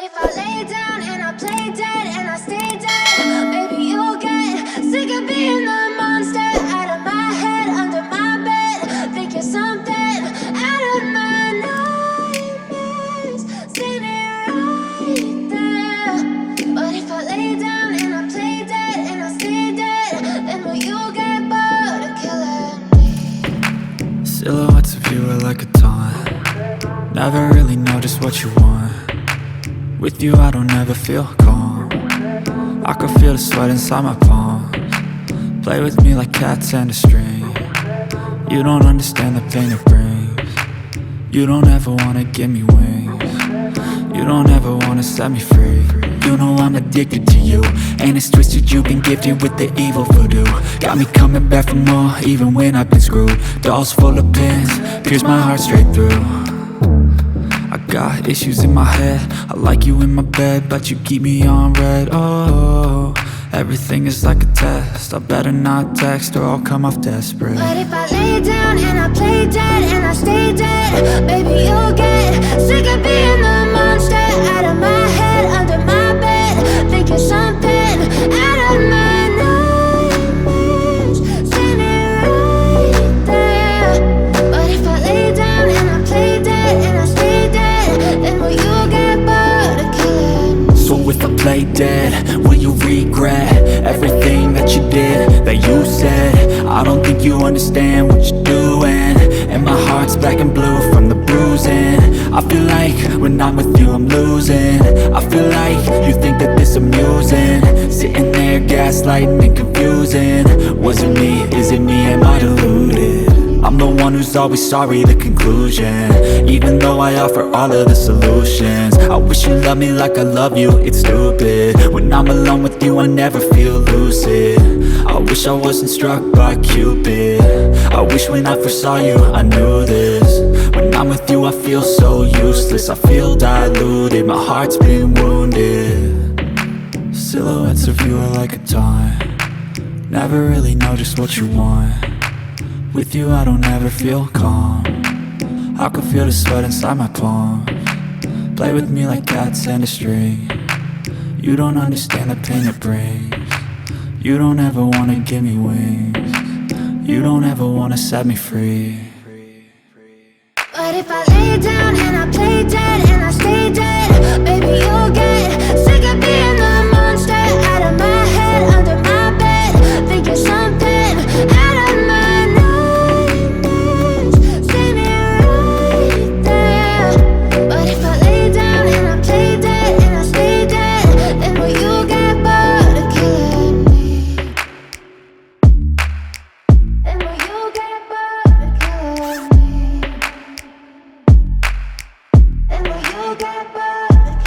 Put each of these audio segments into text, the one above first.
if I lay down and I play dead and I stay dead, maybe you'll get sick of being the monster out of my head, under my bed. Think you're something out of my nightmares, seen it right there. But if I lay down and I play dead and I stay dead, then will you get bored of killing me? Silhouettes of you are like a taunt. Never really know just what you want. With you I don't ever feel calm. I can feel the sweat inside my palms. Play with me like cats and a string. You don't understand the pain it brings. You don't ever wanna give me wings. You don't ever wanna set me free. You know I'm addicted to you, and it's twisted, you've been gifted with the evil voodoo. Got me coming back for more, even when I've been screwed. Dolls full of pins, pierce my heart straight through. I got issues in my head, I like you in my bed, but you keep me on red. Oh, everything is like a test, I better not text or I'll come off desperate. But if I lay down and I play dead and I stay dead, baby you'll get sick of being the monster out of my head, under my bed. Think you're something out of my nightmares, seen it right there. But if I lay down and I play dead and I stay dead, then will you get bored of killing me? So if I play dead, will you regret everything that you did, that you said? I don't think you understand what you're doing, and my heart's black and blue from the bruising. I feel like when I'm with you I'm losing. I feel like you think that this amusing, sitting there gaslighting and confusing. Was it me? Is it me? Am I deluded? I'm the one who's always sorry, the conclusion, even though I offer all of the solutions. I wish you loved me like I love you, it's stupid. When I'm alone with you I never feel lucid. I wish I wasn't struck by Cupid. I wish when I first saw you I knew this. When I'm with you I feel so useless, I feel diluted, my heart's been wounded. Silhouettes of you are like a taunt. Never really know just what you want. With you I don't ever feel calm. I can feel the sweat inside my palms. Play with me like cats and a string. You don't understand the pain it brings. You don't ever wanna give me wings. You don't ever wanna set me free. But if I lay down and I play dead and I stay dead, baby you'll get sick of being the monster out of my head, under my bed. Think you're something out of my nightmares, seen it right there. But if I lay down and I play dead and I stay dead, then will you get bored of killing me? Then will you get bored of killing me? And will you get bored of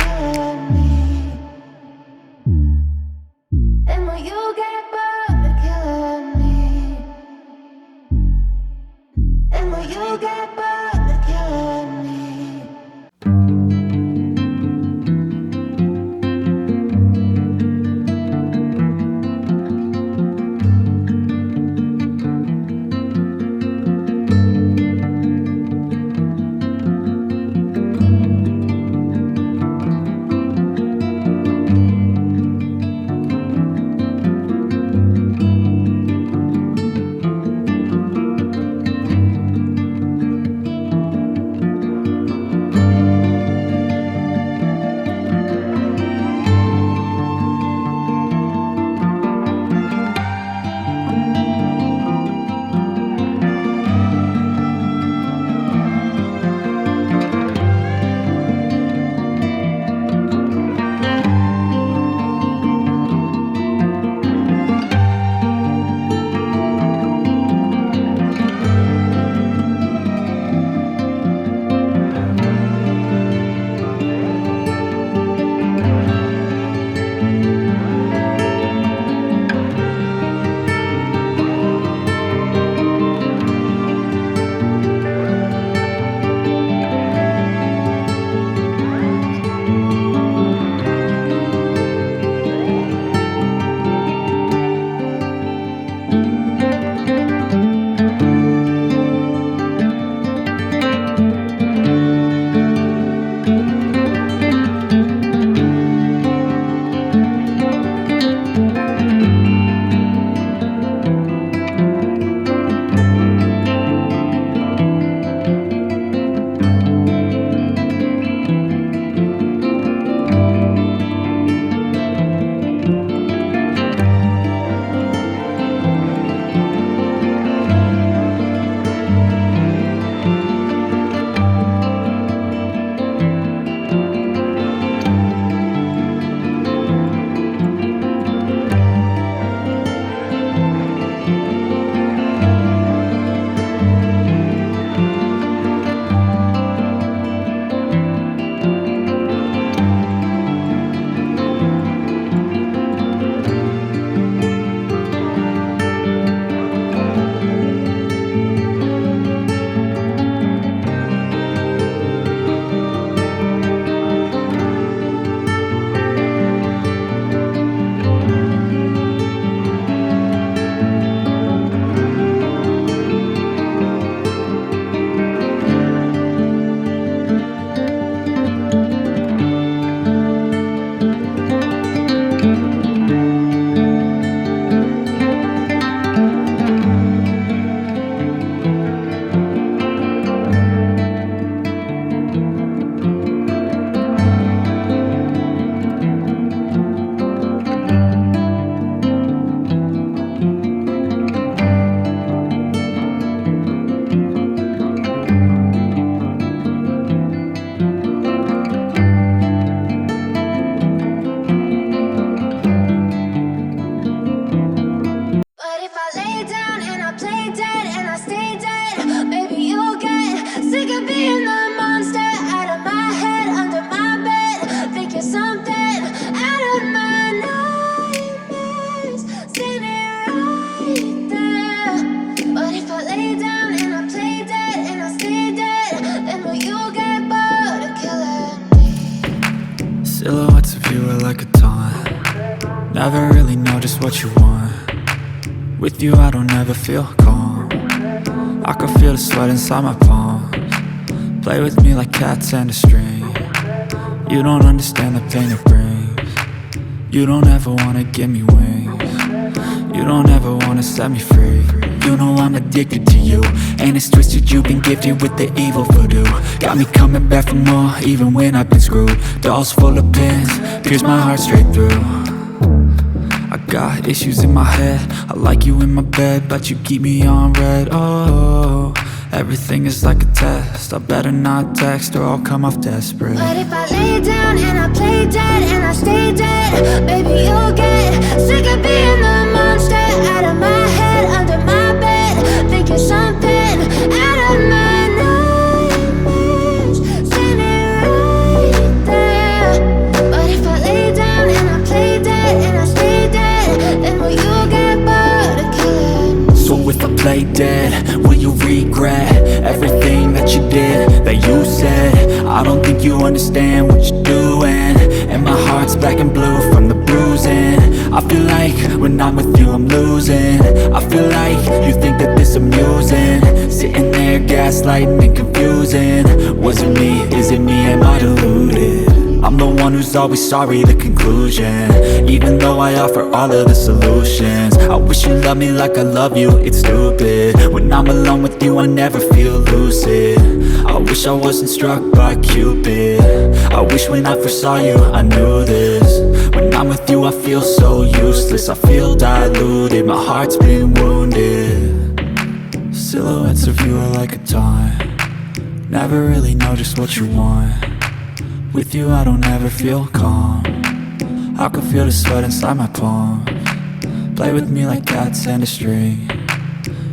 Silhouettes of you are like a taunt. Never really know just what you want. With you I don't ever feel calm. I can feel the sweat inside my palms. Play with me like cats and a string. You don't understand the pain it brings. You don't ever wanna give me wings. You don't ever wanna set me free. You know I'm addicted to you, and it's twisted, you've been gifted with the evil voodoo. Got me coming back for more, even when I've been screwed. Dolls full of pins, pierce my heart straight through. I got issues in my head, I like you in my bed, but you keep me on red. Oh, everything is like a test, I better not text or I'll come off desperate. But if I lay down and I play dead and I stay dead, baby you'll get sick of being the monster out of my head, under my bed, thinking something out of my nightmares, standing right there. But if I lay down and I play dead and I stay dead, then will you get bored of killing me? So if I play dead, will you regret everything that you did, that you said? I don't think you understand what you're doing, and my heart's black and blue from the bruising. I feel like when I'm with you I'm losing. I feel like you think that this amusing, sitting there gaslighting and confusing. Was it me? Is it me? Am I deluded? I'm the one who's always sorry, the conclusion, even though I offer all of the solutions. I wish you loved me like I love you, it's stupid. When I'm alone with you I never feel lucid. I wish I wasn't struck by Cupid. I wish when I first saw you I knew this. When I'm with you I feel so useless, I feel diluted, my heart's been wounded. Silhouettes of you are like a taunt. Never really know just what you want. With you I don't ever feel calm. I can feel the sweat inside my palms. Play with me like cats and a string.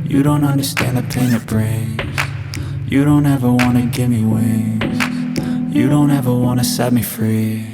You don't understand the pain it brings. You don't ever wanna give me wings. You don't ever wanna set me free.